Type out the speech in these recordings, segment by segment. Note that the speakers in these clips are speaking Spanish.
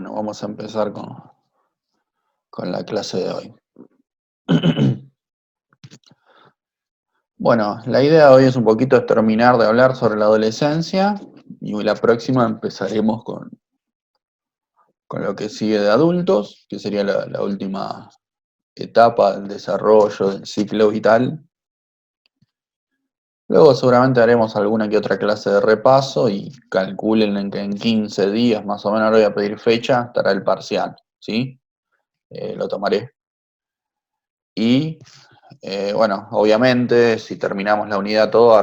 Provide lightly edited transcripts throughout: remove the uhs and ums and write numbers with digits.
Bueno, vamos a empezar con la clase de hoy. Bueno, la idea de hoy es un poquito es terminar de hablar sobre la adolescencia y la próxima empezaremos con lo que sigue de adultos, que sería la última etapa del desarrollo del ciclo vital. Luego seguramente haremos alguna que otra clase de repaso y calculen en que en 15 días más o menos, ahora voy a pedir fecha, estará el parcial, ¿sí? Lo tomaré. Y bueno, obviamente, si terminamos la unidad todo,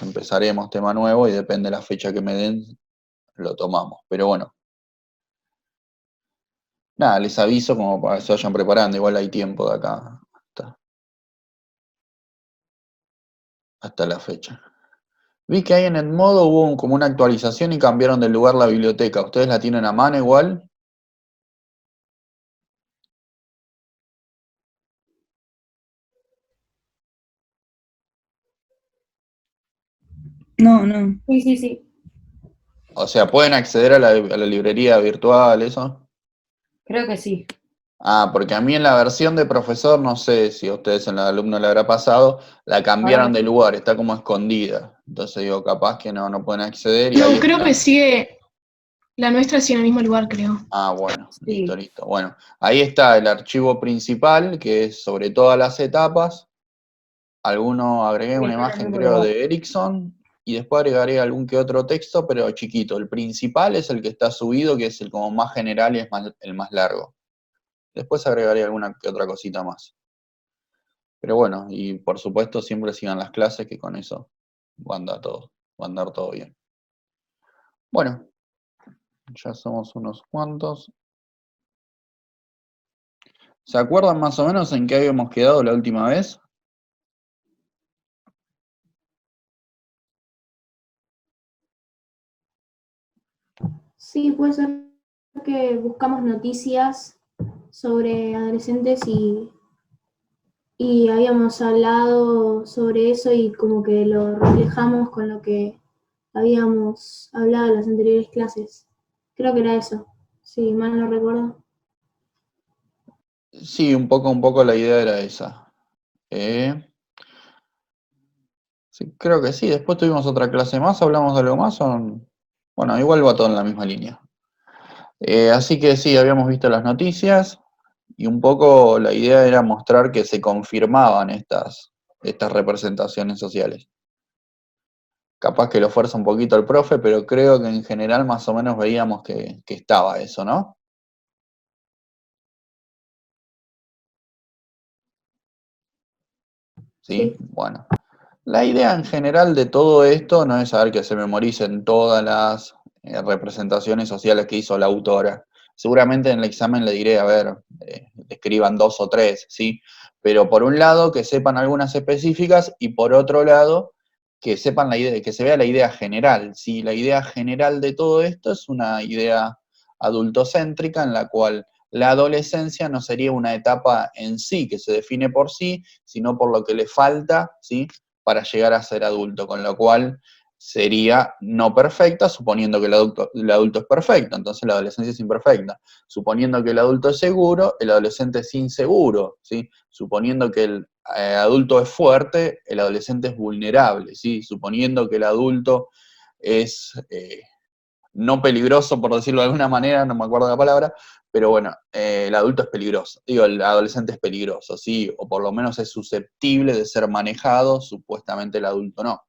empezaremos tema nuevo y depende de la fecha que me den, lo tomamos. Pero bueno, nada, les aviso como para que se vayan preparando, igual hay tiempo de acá hasta la fecha. Vi que ahí en Edmodo hubo como una actualización y cambiaron de lugar la biblioteca. ¿Ustedes la tienen a mano igual? No, no. Sí, sí, sí. O sea, ¿pueden acceder a la librería virtual, eso? Creo que sí. Ah, porque a mí en la versión de profesor, no sé si a ustedes en la de alumno le habrá pasado, la cambiaron Ahora, de lugar, está como escondida. Entonces digo, capaz que no pueden acceder y ahí No, creo que está. sigue, la nuestra sigue en el mismo lugar, creo. Ah, bueno, listo, sí. listo. Bueno, ahí está el archivo principal, que es sobre todas las etapas. Agregué Sí, una está en el imagen, mismo creo, lugar. de Ericsson, y después agregaré algún que otro texto, pero chiquito. El principal es el que está subido, que es el como más general y es el más largo. Después agregaré alguna que otra cosita más. Pero bueno, y por supuesto siempre sigan las clases, que con eso va a andar todo bien. Bueno, ya somos unos cuantos. ¿Se acuerdan más o menos en qué habíamos quedado la última vez? Sí, puede ser que buscamos noticias sobre adolescentes y habíamos hablado sobre eso y como que lo reflejamos con lo que habíamos hablado en las anteriores clases. Creo que era eso, si mal no recuerdo. Sí, un poco la idea era esa. Eh, sí, creo que sí. Después tuvimos otra clase más, hablamos de algo más. Bueno, igual va todo en la misma línea. Así que sí, habíamos visto las noticias y un poco la idea era mostrar que se confirmaban estas representaciones sociales. Capaz que lo fuerza un poquito el profe, pero creo que en general más o menos veíamos que estaba eso, ¿no? Sí, Sí, bueno. La idea en general de todo esto no es saber que se memoricen todas las representaciones sociales que hizo la autora. Seguramente en el examen le diré, a ver, escriban dos o tres, ¿sí? Pero por un lado que sepan algunas específicas y por otro lado que sepan la idea, que se vea la idea general, ¿sí? La idea general de todo esto es una idea adultocéntrica en la cual la adolescencia no sería una etapa en sí que se define por sí, sino por lo que le falta, ¿sí? Para llegar a ser adulto, con lo cual sería no perfecta, suponiendo que el adulto es perfecto, entonces la adolescencia es imperfecta. Suponiendo que el adulto es seguro, el adolescente es inseguro, ¿sí? Suponiendo que el adulto es fuerte, el adolescente es vulnerable, ¿sí? Suponiendo que el adulto es no peligroso, por decirlo de alguna manera, no me acuerdo la palabra, pero bueno, el adulto es peligroso, digo, el adolescente es peligroso, ¿sí? O por lo menos es susceptible de ser manejado, supuestamente el adulto no.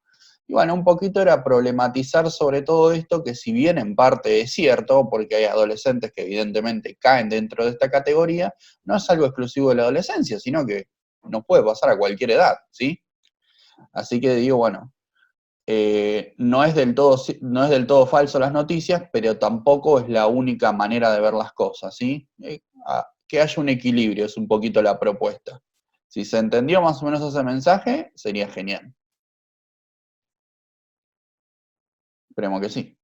Y bueno, un poquito era problematizar sobre todo esto, que si bien en parte es cierto, porque hay adolescentes que evidentemente caen dentro de esta categoría, no es algo exclusivo de la adolescencia, sino que nos puede pasar a cualquier edad, ¿sí? Así que digo, bueno, no es del todo falso las noticias, pero tampoco es la única manera de ver las cosas, ¿sí? Que haya un equilibrio es un poquito la propuesta. Si se entendió más o menos ese mensaje, sería genial. Esperemos que sí.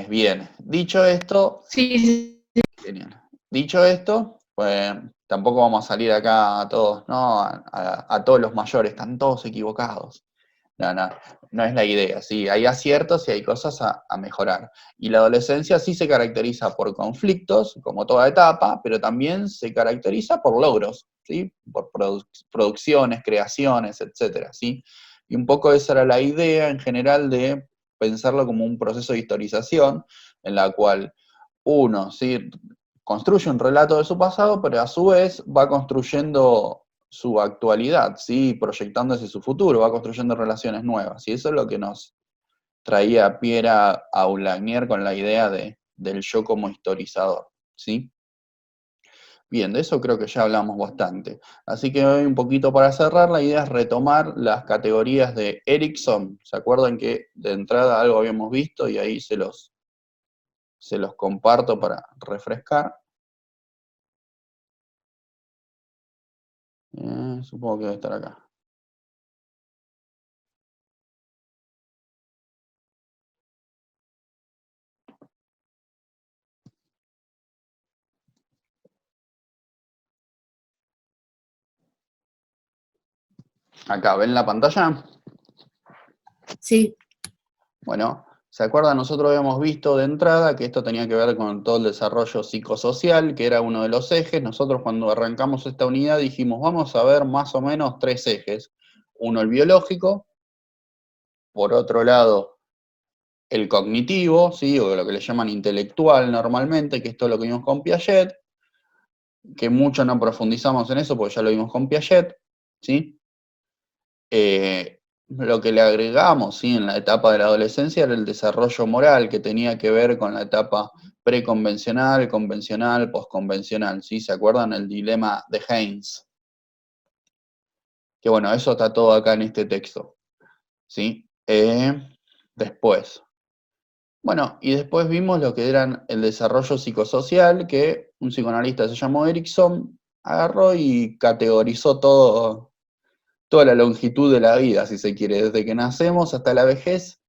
Bien, dicho esto, Sí, sí, sí. genial. Dicho esto, pues tampoco vamos a salir acá a todos, ¿no? A todos los mayores, están todos equivocados. No, no, no es la idea, ¿sí? Hay aciertos y hay cosas a mejorar. Y la adolescencia sí se caracteriza por conflictos, como toda etapa, pero también se caracteriza por logros, ¿sí? Por producciones, creaciones, etcétera, ¿sí? Y un poco esa era la idea en general de pensarlo como un proceso de historización, en la cual uno, ¿sí? Construye un relato de su pasado, pero a su vez va construyendo su actualidad, ¿sí? Proyectando hacia su futuro, va construyendo relaciones nuevas. Y eso es lo que nos traía Pierre a Oulagnier con la idea del yo como historizador, ¿sí? Bien, de eso creo que ya hablamos bastante. Así que hoy un poquito para cerrar, la idea es retomar las categorías de Erikson. ¿Se acuerdan que de entrada algo habíamos visto y ahí se los comparto para refrescar? Supongo que debe estar acá. Acá, ¿ven la pantalla? Sí. Bueno, ¿se acuerdan? Nosotros habíamos visto de entrada que esto tenía que ver con todo el desarrollo psicosocial, que era uno de los ejes. Nosotros cuando arrancamos esta unidad dijimos, vamos a ver más o menos tres ejes. Uno, el biológico; por otro lado, el cognitivo, ¿sí? O lo que le llaman intelectual normalmente, que esto es lo que vimos con Piaget, que mucho no profundizamos en eso porque ya lo vimos con Piaget, ¿sí? Lo que le agregamos, ¿sí? En la etapa de la adolescencia era el desarrollo moral, que tenía que ver con la etapa preconvencional, convencional, posconvencional, ¿sí? ¿Se acuerdan? El dilema de Haynes. Que bueno, eso está todo acá en este texto, ¿sí? Después. Bueno, y después vimos lo que eran el desarrollo psicosocial, que un psicoanalista se llamó Erikson, agarró y categorizó toda la longitud de la vida, si se quiere, desde que nacemos hasta la vejez,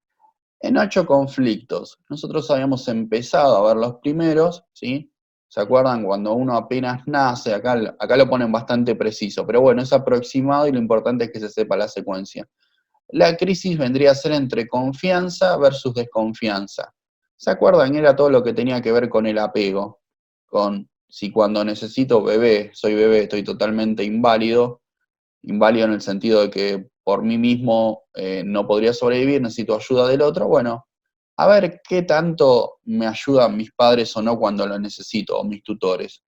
en 8 conflictos. Nosotros habíamos empezado a ver los primeros, ¿sí? ¿Se acuerdan? Cuando uno apenas nace, acá lo ponen bastante preciso, pero bueno, es aproximado y lo importante es que se sepa la secuencia. La crisis vendría a ser entre confianza versus desconfianza. ¿Se acuerdan? Era todo lo que tenía que ver con el apego, con si cuando necesito bebé, soy bebé, estoy totalmente inválido en el sentido de que por mí mismo no podría sobrevivir, necesito ayuda del otro, bueno, a ver qué tanto me ayudan mis padres o no cuando lo necesito, o mis tutores.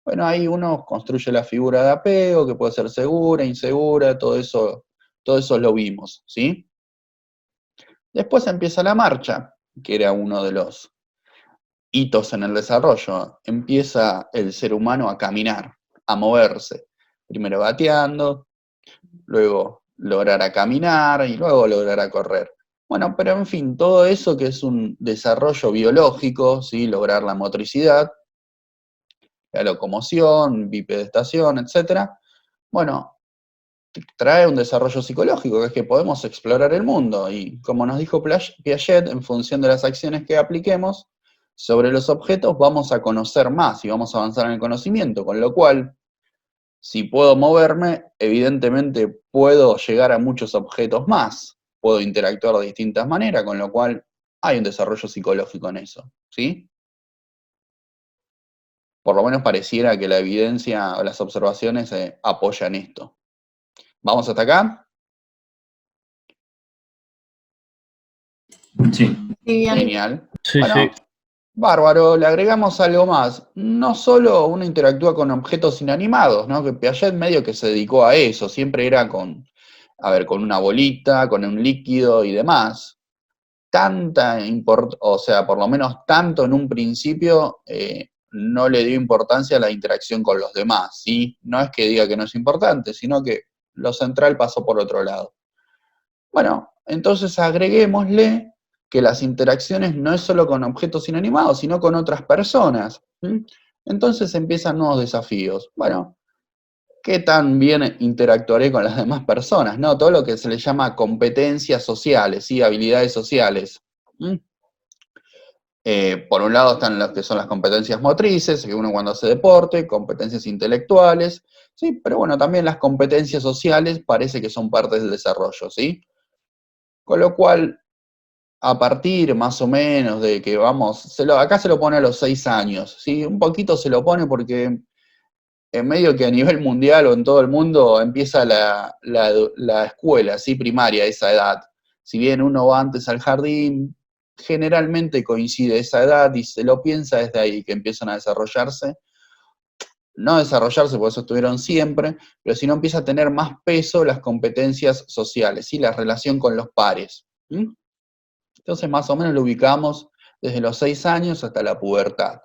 Bueno, ahí uno construye la figura de apego, que puede ser segura, insegura, todo eso lo vimos, ¿sí? Después empieza la marcha, que era uno de los hitos en el desarrollo. Empieza el ser humano a caminar, a moverse. Primero gateando, luego lograr a caminar y luego lograr a correr. Bueno, pero en fin, todo eso que es un desarrollo biológico, ¿sí? Lograr la motricidad, la locomoción, bipedestación, etcétera. Bueno, trae un desarrollo psicológico, que es que podemos explorar el mundo, y como nos dijo Piaget, en función de las acciones que apliquemos sobre los objetos, vamos a conocer más y vamos a avanzar en el conocimiento, con lo cual, si puedo moverme, evidentemente puedo llegar a muchos objetos más, puedo interactuar de distintas maneras, con lo cual hay un desarrollo psicológico en eso, ¿sí? Por lo menos pareciera que la evidencia o las observaciones apoyan esto. ¿Vamos hasta acá? Sí. Genial. Sí, Bueno, sí. bárbaro, le agregamos algo más. No solo uno interactúa con objetos inanimados, ¿no? Que Piaget medio que se dedicó a eso, siempre era con una bolita, con un líquido y demás. O sea, por lo menos tanto en un principio, no le dio importancia a la interacción con los demás, ¿sí? No es que diga que no es importante, sino que lo central pasó por otro lado. Bueno, entonces agreguémosle que las interacciones no es solo con objetos inanimados, sino con otras personas. ¿Sí? Entonces empiezan nuevos desafíos. Bueno, ¿qué tan bien interactuaré con las demás personas? ¿No? Todo lo que se le llama competencias sociales, ¿sí? Habilidades sociales. ¿Mm? Por un lado están las que son las competencias motrices, que uno cuando hace deporte, competencias intelectuales, ¿sí? Pero bueno, también las competencias sociales parece que son parte del desarrollo, ¿sí? Con lo cual, a partir más o menos de que vamos, acá se lo pone a los 6 años, ¿sí? Un poquito se lo pone porque en medio que a nivel mundial o en todo el mundo empieza la escuela, ¿sí? Primaria, a esa edad. Si bien uno va antes al jardín, generalmente coincide esa edad y se lo piensa desde ahí que empiezan a desarrollarse. No desarrollarse, por eso estuvieron siempre, pero si no empieza a tener más peso las competencias sociales, ¿sí? La relación con los pares. ¿Mm? Entonces más o menos lo ubicamos desde los 6 años hasta la pubertad.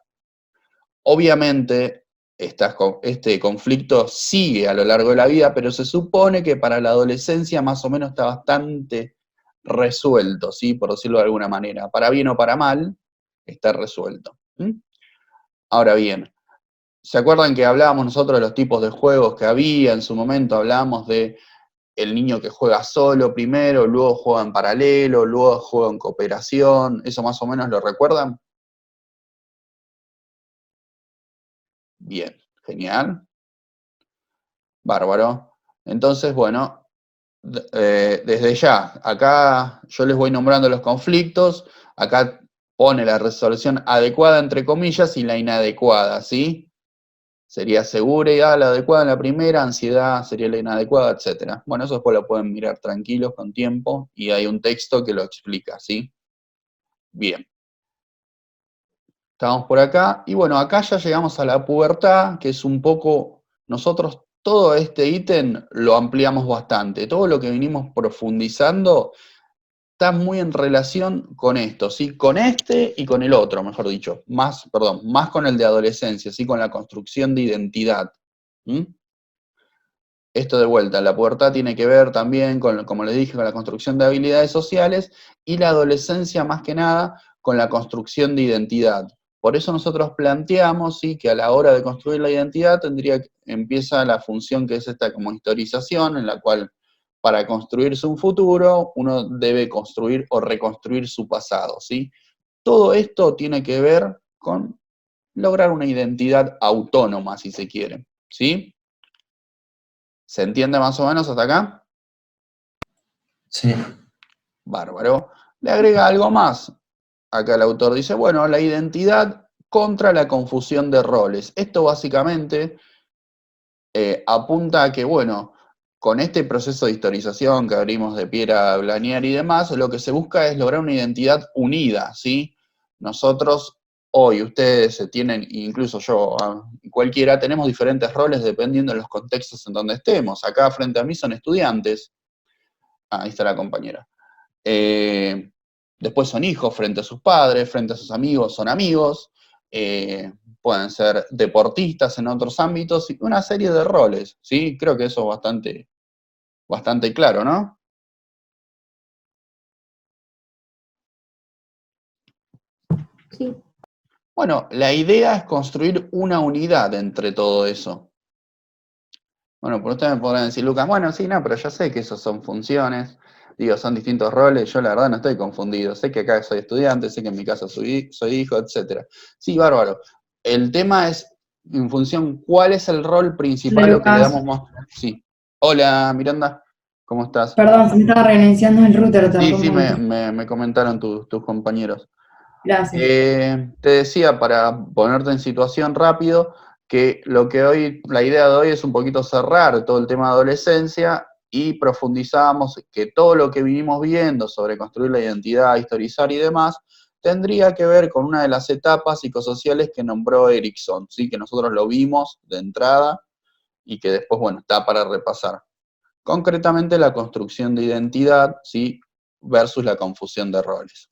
Obviamente, este conflicto sigue a lo largo de la vida, pero se supone que para la adolescencia más o menos está bastante resuelto, ¿sí? Por decirlo de alguna manera. Para bien o para mal, está resuelto. ¿Mm? Ahora bien, ¿se acuerdan que hablábamos nosotros de los tipos de juegos que había en su momento? Hablábamos de el niño que juega solo primero, luego juega en paralelo, luego juega en cooperación. ¿Eso más o menos lo recuerdan? Bien, genial. Bárbaro. Entonces, bueno, desde ya, acá yo les voy nombrando los conflictos, acá pone la resolución adecuada entre comillas y la inadecuada, ¿sí? Sería seguridad la adecuada en la primera, ansiedad sería la inadecuada, etc. Bueno, eso después lo pueden mirar tranquilos con tiempo y hay un texto que lo explica, ¿sí? Bien. Estamos por acá, y bueno, acá ya llegamos a la pubertad, que es un poco, nosotros todo este ítem lo ampliamos bastante, todo lo que vinimos profundizando está muy en relación con esto, ¿sí? Con este y con el otro, mejor dicho, más, perdón, más con el de adolescencia, ¿sí? Con la construcción de identidad. ¿Mm? Esto de vuelta, la pubertad tiene que ver también con, como les dije, con la construcción de habilidades sociales y la adolescencia más que nada con la construcción de identidad. Por eso nosotros planteamos, ¿sí? Que a la hora de construir la identidad empieza la función que es esta como historización, en la cual para construirse un futuro uno debe construir o reconstruir su pasado, ¿sí? Todo esto tiene que ver con lograr una identidad autónoma, si se quiere, ¿sí? ¿Se entiende más o menos hasta acá? Sí. Bárbaro. Le agrega algo más. Acá el autor dice, bueno, la identidad contra la confusión de roles. Esto básicamente apunta a que, bueno, con este proceso de historización que abrimos de Piera, Blanier y demás, lo que se busca es lograr una identidad unida, ¿sí? Nosotros, hoy, ustedes tienen, incluso yo, cualquiera, tenemos diferentes roles dependiendo de los contextos en donde estemos. Acá frente a mí son estudiantes. Ahí está la compañera. Después son hijos frente a sus padres, frente a sus amigos son amigos, pueden ser deportistas en otros ámbitos, y una serie de roles, ¿sí? Creo que eso es bastante claro, ¿no? Sí. Bueno, la idea es construir una unidad entre todo eso. Bueno, por ustedes me podrán decir, Lucas, bueno, sí, no, pero ya sé que esos son funciones, digo, son distintos roles, yo la verdad no estoy confundido, sé que acá soy estudiante, sé que en mi casa soy hijo, etc. Sí, bárbaro. El tema es, en función, ¿cuál es el rol principal Hola, o que le Lucas. damos más? Sí. Hola, Miranda, ¿cómo estás? Perdón, se me estaba reiniciando el router, Sí, tardó un sí, momento. me comentaron tus compañeros. Gracias. Te decía, para ponerte en situación rápido, que lo que hoy, la idea de hoy es un poquito cerrar todo el tema de adolescencia y profundizamos que todo lo que vinimos viendo sobre construir la identidad, historizar y demás, tendría que ver con una de las etapas psicosociales que nombró Erickson, ¿sí? Que nosotros lo vimos de entrada y que después, bueno, está para repasar. Concretamente la construcción de identidad, ¿sí? Versus la confusión de roles.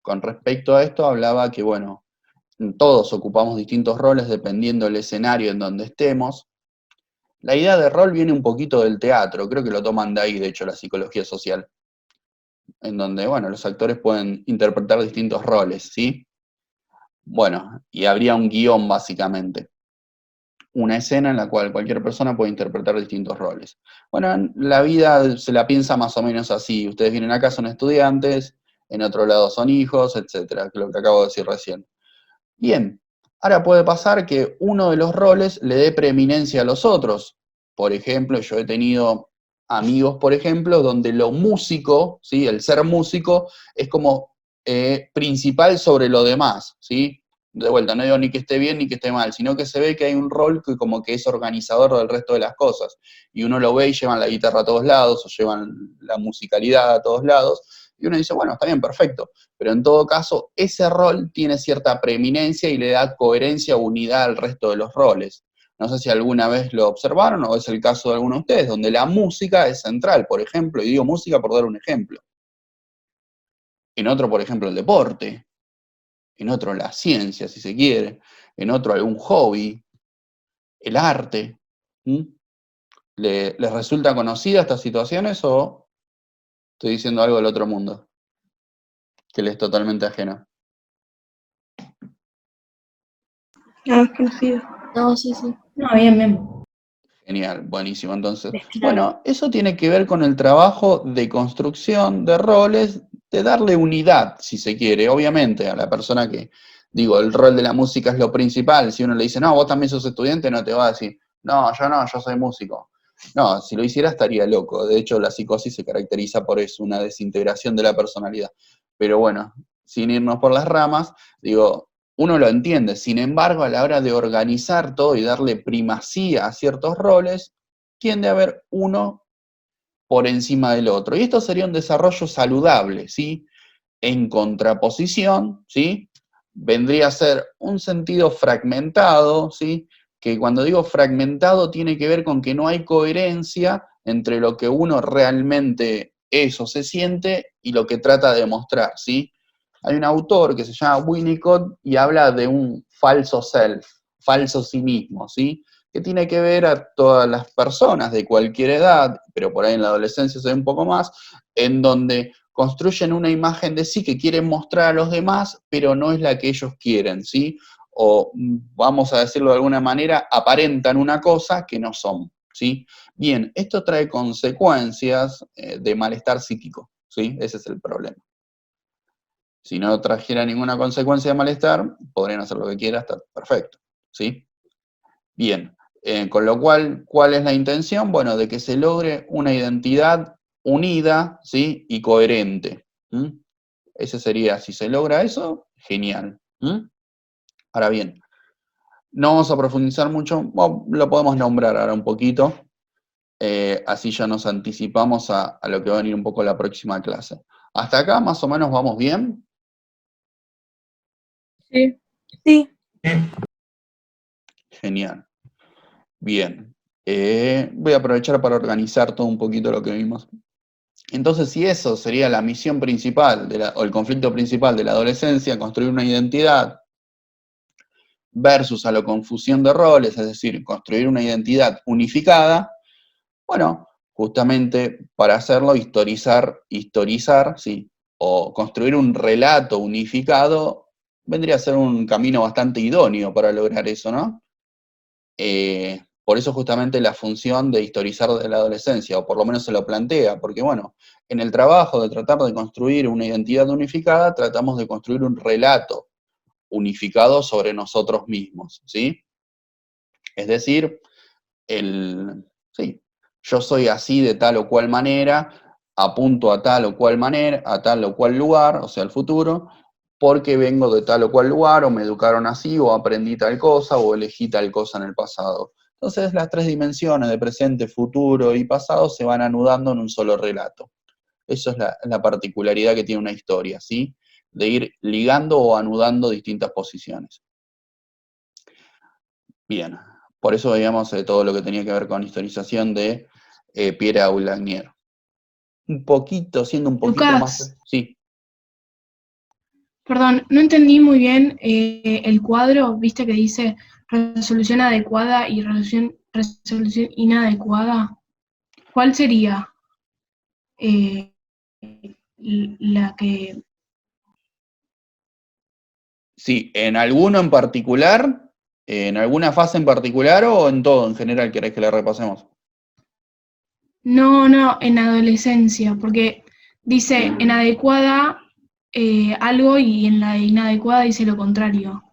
Con respecto a esto hablaba que, bueno, todos ocupamos distintos roles dependiendo del escenario en donde estemos. La idea de rol viene un poquito del teatro, creo que lo toman de ahí, de hecho, la psicología social, en donde, bueno, los actores pueden interpretar distintos roles, ¿sí? Bueno, y habría un guión básicamente, una escena en la cual cualquier persona puede interpretar distintos roles. Bueno, la vida se la piensa más o menos así, ustedes vienen acá, son estudiantes, en otro lado son hijos, etcétera, lo que acabo de decir recién. Bien, ahora puede pasar que uno de los roles le dé preeminencia a los otros. Por ejemplo, yo he tenido amigos, por ejemplo, donde lo músico, ¿sí? El ser músico es como principal sobre lo demás, ¿sí? De vuelta, no digo ni que esté bien ni que esté mal, sino que se ve que hay un rol que como que es organizador del resto de las cosas. Y uno lo ve y llevan la guitarra a todos lados, o llevan la musicalidad a todos lados, y uno dice, bueno, está bien, perfecto. Pero en todo caso, ese rol tiene cierta preeminencia y le da coherencia o unidad al resto de los roles. No sé si alguna vez lo observaron o es el caso de alguno de ustedes, donde la música es central, por ejemplo, y digo música por dar un ejemplo. En otro, por ejemplo, el deporte. En otro la ciencia, si se quiere, en otro algún hobby, el arte. ¿Mm? ¿Les resulta conocida estas situaciones o estoy diciendo algo del otro mundo que les es totalmente ajeno? No, es conocido. No, sí, sí. No, bien, bien. Genial, buenísimo. Entonces, Es claro. bueno, eso tiene que ver con el trabajo de construcción de roles, de darle unidad, si se quiere, obviamente, a la persona que, digo, el rol de la música es lo principal. Si uno le dice, no, vos también sos estudiante, no te va a decir, no, yo soy músico. No, si lo hiciera estaría loco. De hecho, la psicosis se caracteriza por eso, una desintegración de la personalidad. Pero bueno, sin irnos por las ramas, digo, uno lo entiende, sin embargo, a la hora de organizar todo y darle primacía a ciertos roles, tiende a haber uno por encima del otro. Y esto sería un desarrollo saludable, ¿sí? En contraposición, ¿sí? Vendría a ser un sentido fragmentado, ¿sí? Que cuando digo fragmentado tiene que ver con que no hay coherencia entre lo que uno realmente es o se siente y lo que trata de mostrar, ¿sí? Hay un autor que se llama Winnicott y habla de un falso self, falso sí mismo, ¿sí? Que tiene que ver a todas las personas de cualquier edad, pero por ahí en la adolescencia se ve un poco más, en donde construyen una imagen de sí que quieren mostrar a los demás, pero no es la que ellos quieren, ¿sí? O, vamos a decirlo de alguna manera, aparentan una cosa que no son, ¿sí? Bien, esto trae consecuencias de malestar psíquico, ¿sí? Ese es el problema. Si no trajera ninguna consecuencia de malestar, podrían hacer lo que quieran, está perfecto, ¿sí? Bien, con lo cual, ¿cuál es la intención? Bueno, de que se logre una identidad unida, ¿sí? Y coherente. ¿Mm? Ese sería, si se logra eso, genial. ¿Mm? Ahora bien, no vamos a profundizar mucho, bueno, lo podemos nombrar ahora un poquito, así ya nos anticipamos a lo que va a venir un poco la próxima clase. ¿Hasta acá más o menos vamos bien? Sí. Sí. Genial. Bien. Voy a aprovechar para organizar todo un poquito lo que vimos. Entonces, si eso sería la misión principal o el conflicto principal de la adolescencia, construir una identidad versus a la confusión de roles, es decir, construir una identidad unificada, bueno, justamente para hacerlo, historizar, sí, o construir un relato unificado, vendría a ser un camino bastante idóneo para lograr eso, ¿no? Por eso justamente la función de historizar de la adolescencia, o por lo menos se lo plantea, porque bueno, en el trabajo de tratar de construir una identidad unificada, tratamos de construir un relato unificado sobre nosotros mismos, ¿sí? Es decir, sí, yo soy así de tal o cual manera, apunto a tal o cual manera, a tal o cual lugar, o sea, el futuro, porque vengo de tal o cual lugar, o me educaron así, o aprendí tal cosa, o elegí tal cosa en el pasado. Entonces las tres dimensiones de presente, futuro y pasado se van anudando en un solo relato. Eso es la particularidad que tiene una historia, ¿sí? De ir ligando o anudando distintas posiciones. Bien, por eso veíamos todo lo que tenía que ver con historización de Pierre Aulagnier. Un poquito, siendo un poquito Lucas. más... Sí. Perdón, no entendí muy bien el cuadro, viste que dice resolución adecuada y resolución inadecuada. ¿Cuál sería la que... Sí, ¿en alguno en particular? ¿En alguna fase en particular o en todo en general querés que la repasemos? No, en adolescencia, porque dice en adecuada algo y en la inadecuada dice lo contrario.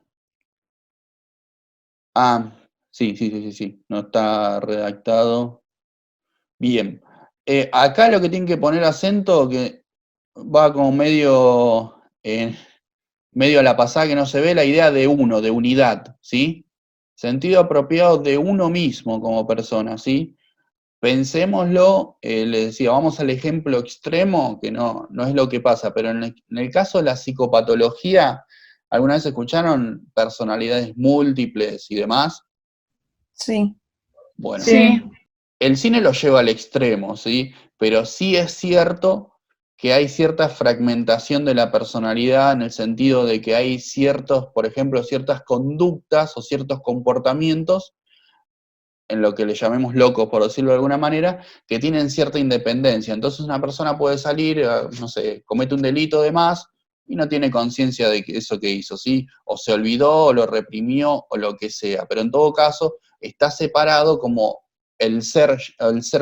Ah, sí, no está redactado. Bien. Acá lo que tienen que poner acento, que va como medio a la pasada que no se ve, la idea de uno, de unidad, ¿sí? Sentido apropiado de uno mismo como persona, ¿sí? Pensémoslo, les decía, vamos al ejemplo extremo, que no es lo que pasa, pero en el caso de la psicopatología, ¿alguna vez escucharon personalidades múltiples y demás? Sí. Bueno, Sí. el cine lo lleva al extremo, ¿sí? Pero sí es cierto que hay cierta fragmentación de la personalidad en el sentido de que hay ciertos, por ejemplo, ciertas conductas o ciertos comportamientos, en lo que le llamemos locos, por decirlo de alguna manera, que tienen cierta independencia. Entonces una persona puede salir, no sé, comete un delito de más y no tiene conciencia de eso que hizo, ¿sí? O se olvidó, o lo reprimió, o lo que sea. Pero en todo caso, está separado como el ser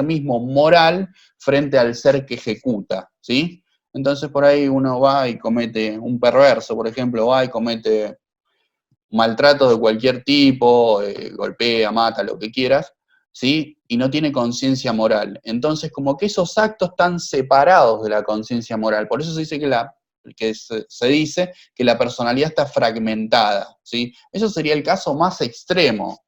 mismo moral frente al ser que ejecuta, ¿sí? Entonces por ahí uno va y comete un perverso, por ejemplo, va y comete maltrato de cualquier tipo, golpea, mata, lo que quieras, ¿sí? Y no tiene conciencia moral. Entonces, como que esos actos están separados de la conciencia moral. Por eso se dice se dice que la personalidad está fragmentada, ¿sí? Eso sería el caso más extremo.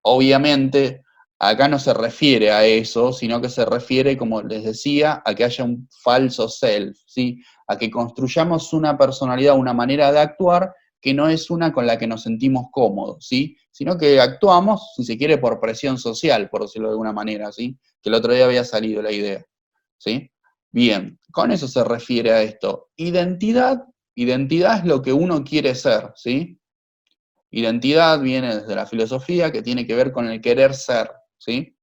Obviamente, acá no se refiere a eso, sino que se refiere, como les decía, a que haya un falso self, ¿sí? A que construyamos una personalidad, una manera de actuar que no es una con la que nos sentimos cómodos, ¿sí? Sino que actuamos, si se quiere, por presión social, por decirlo de alguna manera, ¿sí? Que el otro día había salido la idea, ¿sí? Bien, con eso se refiere a esto. Identidad es lo que uno quiere ser, ¿sí? Identidad viene desde la filosofía, que tiene que ver con el querer ser, ¿sí?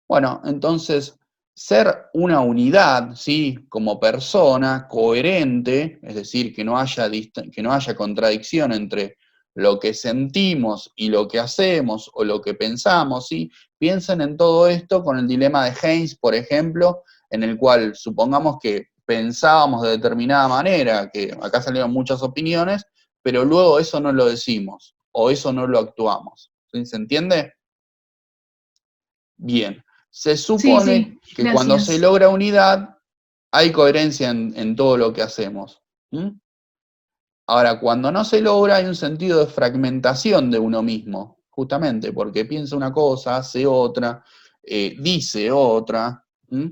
Bueno, entonces, ser una unidad, ¿sí? Como persona, coherente, es decir, que no haya contradicción entre lo que sentimos y lo que hacemos o lo que pensamos, ¿sí? Piensen en todo esto con el dilema de Haynes, por ejemplo, en el cual supongamos que pensábamos de determinada manera, que acá salieron muchas opiniones, pero luego eso no lo decimos, o eso no lo actuamos. ¿Sí? ¿Se entiende? Bien. Se supone Sí, que cuando se gracias. logra unidad, hay coherencia en todo lo que hacemos. ¿Mm? Ahora, cuando no se logra, hay un sentido de fragmentación de uno mismo, justamente porque piensa una cosa, hace otra, dice otra. ¿Mm?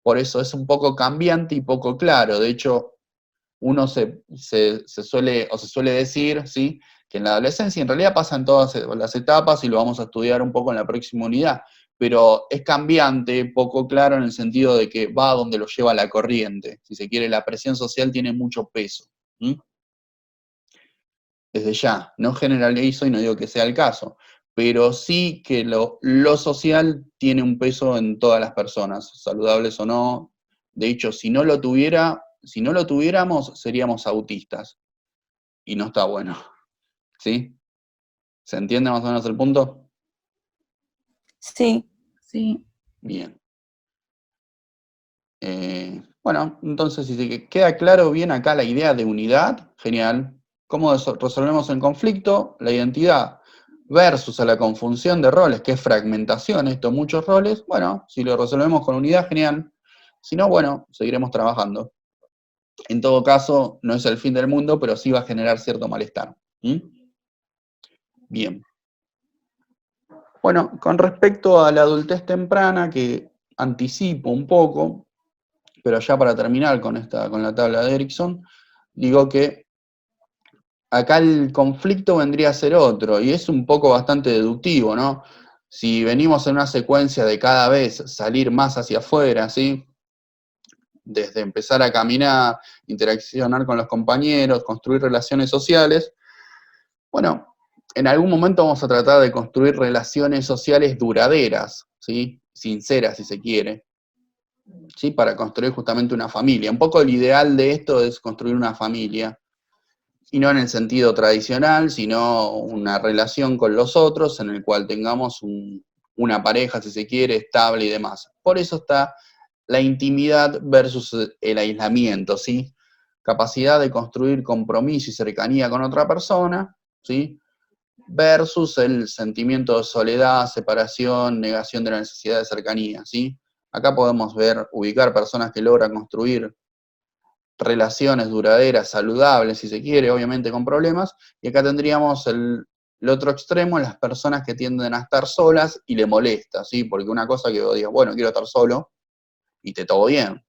Por eso es un poco cambiante y poco claro. De hecho, uno se suele decir, ¿sí? Que en la adolescencia en realidad pasan todas las etapas y lo vamos a estudiar un poco en la próxima unidad, pero es cambiante, poco claro en el sentido de que va a donde lo lleva la corriente. Si se quiere, la presión social tiene mucho peso. ¿Mm? Desde ya, no generalizo y no digo que sea el caso, pero sí que lo social tiene un peso en todas las personas, saludables o no. De hecho, si no lo tuviéramos, seríamos autistas. Y no está bueno. ¿Sí? ¿Se entiende más o menos el punto? Sí. Sí. Bien. Bueno, entonces si se queda claro bien acá la idea de unidad, genial. ¿Cómo resolvemos el conflicto? La identidad versus a la confusión de roles, que es fragmentación, esto, muchos roles. Bueno, si lo resolvemos con unidad, genial. Si no, bueno, seguiremos trabajando. En todo caso, no es el fin del mundo, pero sí va a generar cierto malestar. ¿Mm? Bien. Bueno, con respecto a la adultez temprana, que anticipo un poco, pero ya para terminar con la tabla de Erickson, digo que acá el conflicto vendría a ser otro, y es un poco bastante deductivo, ¿no? Si venimos en una secuencia de cada vez salir más hacia afuera, ¿sí? Desde empezar a caminar, interaccionar con los compañeros, construir relaciones sociales, bueno, en algún momento vamos a tratar de construir relaciones sociales duraderas, ¿sí? Sinceras, si se quiere, ¿sí? Para construir justamente una familia. Un poco el ideal de esto es construir una familia, y no en el sentido tradicional, sino una relación con los otros en el cual tengamos una pareja, si se quiere, estable y demás. Por eso está la intimidad versus el aislamiento, ¿sí? Capacidad de construir compromiso y cercanía con otra persona, ¿sí? Versus el sentimiento de soledad, separación, negación de la necesidad de cercanía, ¿sí? Acá podemos ubicar personas que logran construir relaciones duraderas, saludables, si se quiere, obviamente con problemas, y acá tendríamos el otro extremo, las personas que tienden a estar solas y le molesta, ¿sí? Porque una cosa que vos digas, bueno, quiero estar solo, y te todo bien,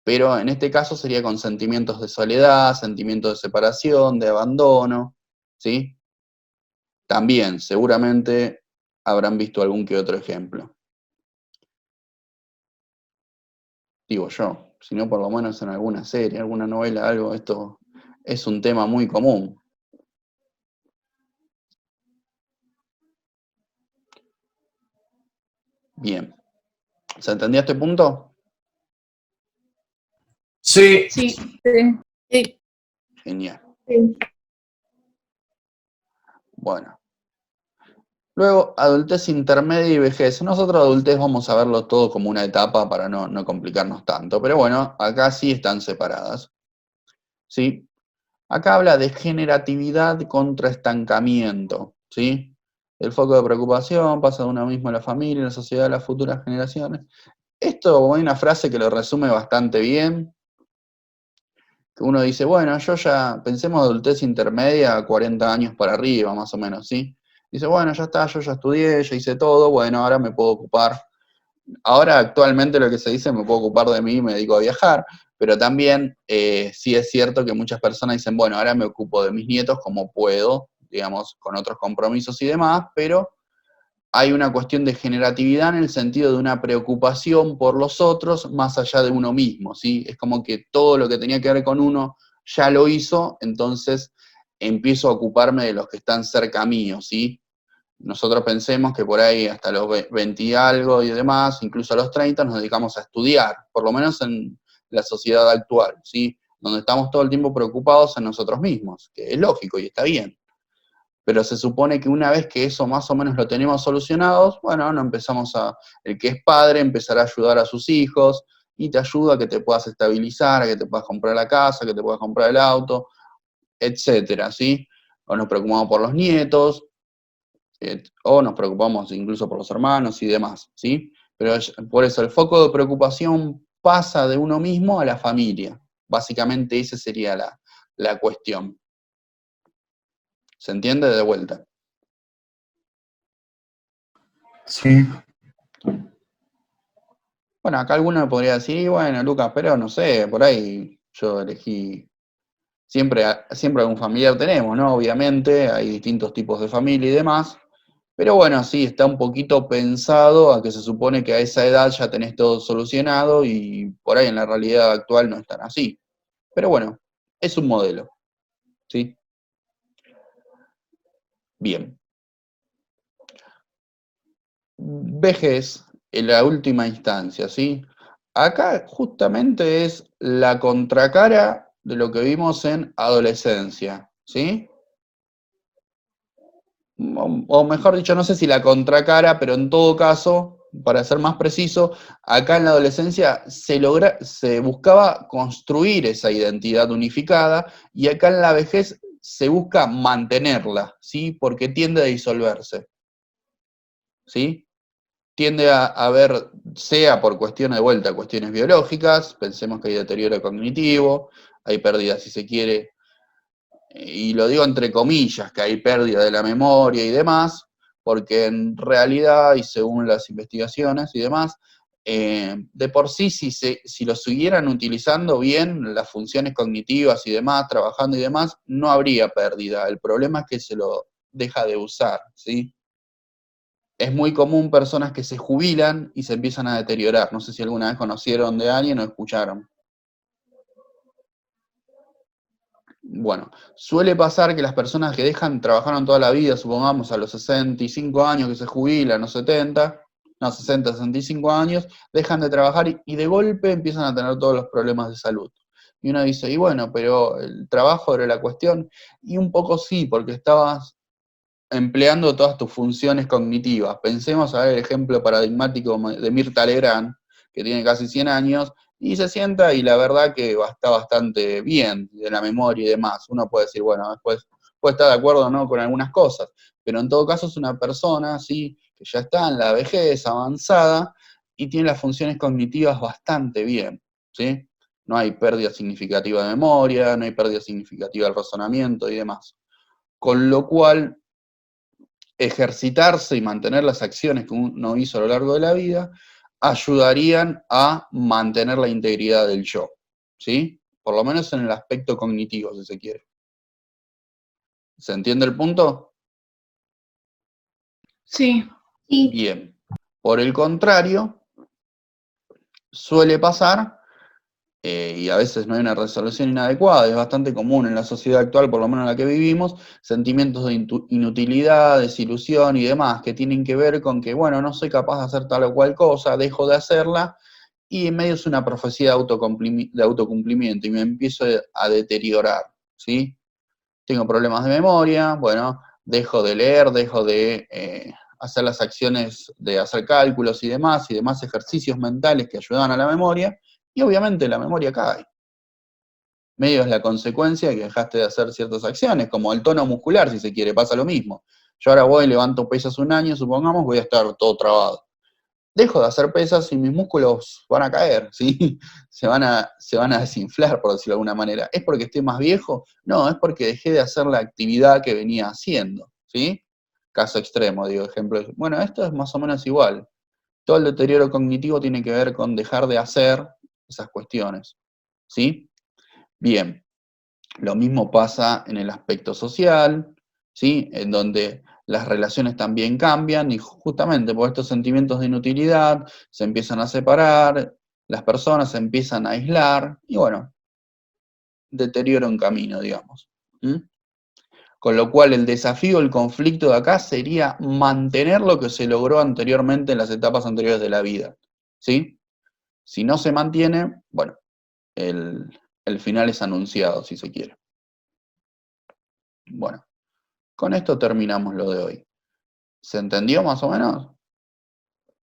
pero en este caso sería con sentimientos de soledad, sentimientos de separación, de abandono, ¿sí? También, seguramente, habrán visto algún que otro ejemplo. Digo yo, si no por lo menos en alguna serie, alguna novela, algo, esto es un tema muy común. Bien. ¿Se entendió este punto? Sí. Sí. Sí. Genial. Sí. Bueno. Luego, adultez intermedia y vejez. Nosotros adultez vamos a verlo todo como una etapa para no complicarnos tanto. Pero bueno, acá sí están separadas. ¿Sí? Acá habla de generatividad contra estancamiento. ¿Sí? El foco de preocupación pasa de uno mismo a la familia, a la sociedad, a las futuras generaciones. Esto hay una frase que lo resume bastante bien. Que uno dice, bueno, yo ya, pensemos adultez intermedia, 40 años para arriba, más o menos, ¿sí? Dice, bueno, ya está, yo ya estudié, ya hice todo, bueno, ahora me puedo ocupar. Ahora actualmente lo que se dice, me puedo ocupar de mí, me dedico a viajar, pero también sí es cierto que muchas personas dicen, bueno, ahora me ocupo de mis nietos como puedo, digamos, con otros compromisos y demás, pero hay una cuestión de generatividad en el sentido de una preocupación por los otros más allá de uno mismo, ¿sí? Es como que todo lo que tenía que ver con uno ya lo hizo, entonces empiezo a ocuparme de los que están cerca mío, ¿sí? Nosotros pensemos que por ahí hasta los 20 y algo y demás, incluso a los 30, nos dedicamos a estudiar, por lo menos en la sociedad actual, ¿sí? Donde estamos todo el tiempo preocupados en nosotros mismos, que es lógico y está bien. Pero se supone que una vez que eso más o menos lo tenemos solucionado, bueno, no empezamos el que es padre empezará a ayudar a sus hijos y te ayuda a que te puedas estabilizar, a que te puedas comprar la casa, que te puedas comprar el auto, etcétera, ¿sí? O nos preocupamos por los nietos, o nos preocupamos incluso por los hermanos y demás, ¿sí? Pero por eso el foco de preocupación pasa de uno mismo a la familia. Básicamente esa sería la cuestión. ¿Se entiende? De vuelta. Sí. Bueno, acá alguno me podría decir, y bueno, Lucas, pero no sé, por ahí yo elegí, siempre algún familiar tenemos, ¿no? Obviamente, hay distintos tipos de familia y demás, pero bueno, sí, está un poquito pensado a que se supone que a esa edad ya tenés todo solucionado y por ahí en la realidad actual no es tan así. Pero bueno, es un modelo, ¿sí? Bien. Vejez en la última instancia, ¿sí? Acá justamente es la contracara de lo que vimos en adolescencia, ¿sí? O mejor dicho, no sé si la contracara, pero en todo caso, para ser más preciso, acá en la adolescencia se buscaba construir esa identidad unificada y acá en la vejez se busca mantenerla, ¿sí? Porque tiende a disolverse, ¿sí? Tiende a haber, sea por cuestiones de vuelta, cuestiones biológicas, pensemos que hay deterioro cognitivo, hay pérdida, si se quiere, y lo digo entre comillas, que hay pérdida de la memoria y demás, porque en realidad, y según las investigaciones y demás, de por sí, si lo siguieran utilizando bien, las funciones cognitivas y demás, trabajando y demás, no habría pérdida. El problema es que se lo deja de usar, ¿sí? Es muy común personas que se jubilan y se empiezan a deteriorar. No sé si alguna vez conocieron de alguien o escucharon. Bueno, suele pasar que las personas que trabajaron toda la vida, supongamos a los 65 años que se jubilan, o 70, no, 60, 65 años, dejan de trabajar y de golpe empiezan a tener todos los problemas de salud. Y uno dice, y bueno, pero el trabajo era la cuestión, y un poco sí, porque estabas empleando todas tus funciones cognitivas. Pensemos a ver el ejemplo paradigmático de Mirta Legrand, que tiene casi 100 años, y se sienta y la verdad que está bastante bien de la memoria y demás. Uno puede decir, bueno, después puede estar de acuerdo o no con algunas cosas, pero en todo caso es una persona, sí, que ya está en la vejez avanzada, y tiene las funciones cognitivas bastante bien, ¿sí? No hay pérdida significativa de memoria, no hay pérdida significativa del razonamiento y demás. Con lo cual, ejercitarse y mantener las acciones que uno hizo a lo largo de la vida ayudarían a mantener la integridad del yo, ¿sí? Por lo menos en el aspecto cognitivo, si se quiere. ¿Se entiende el punto? Sí. Sí, Bien. Por el contrario, suele pasar, y a veces no hay una resolución inadecuada, es bastante común en la sociedad actual, por lo menos en la que vivimos, sentimientos de inutilidad, desilusión y demás, que tienen que ver con que, bueno, no soy capaz de hacer tal o cual cosa, dejo de hacerla, y en medio es una profecía de autocumplimiento, y me empiezo a deteriorar, ¿sí? Tengo problemas de memoria, bueno, dejo de leer, dejo de hacer las acciones de hacer cálculos y demás ejercicios mentales que ayudan a la memoria, y obviamente la memoria cae. Medio es la consecuencia de que dejaste de hacer ciertas acciones, como el tono muscular, si se quiere, pasa lo mismo. Yo ahora voy, levanto pesas un año, supongamos, voy a estar todo trabado. Dejo de hacer pesas y mis músculos van a caer, ¿sí? Se van a desinflar, por decirlo de alguna manera. ¿Es porque estoy más viejo? No, es porque dejé de hacer la actividad que venía haciendo, ¿sí? Caso extremo, digo, ejemplo. Bueno, esto es más o menos igual. Todo el deterioro cognitivo tiene que ver con dejar de hacer esas cuestiones, ¿sí? Bien, lo mismo pasa en el aspecto social, ¿sí? En donde las relaciones también cambian y justamente por estos sentimientos de inutilidad se empiezan a separar, las personas se empiezan a aislar y bueno, deterioro en camino, digamos. ¿Mm? Con lo cual el desafío, el conflicto de acá sería mantener lo que se logró anteriormente en las etapas anteriores de la vida, ¿sí? Si no se mantiene, bueno, el final es anunciado, si se quiere. Bueno, con esto terminamos lo de hoy. ¿Se entendió más o menos?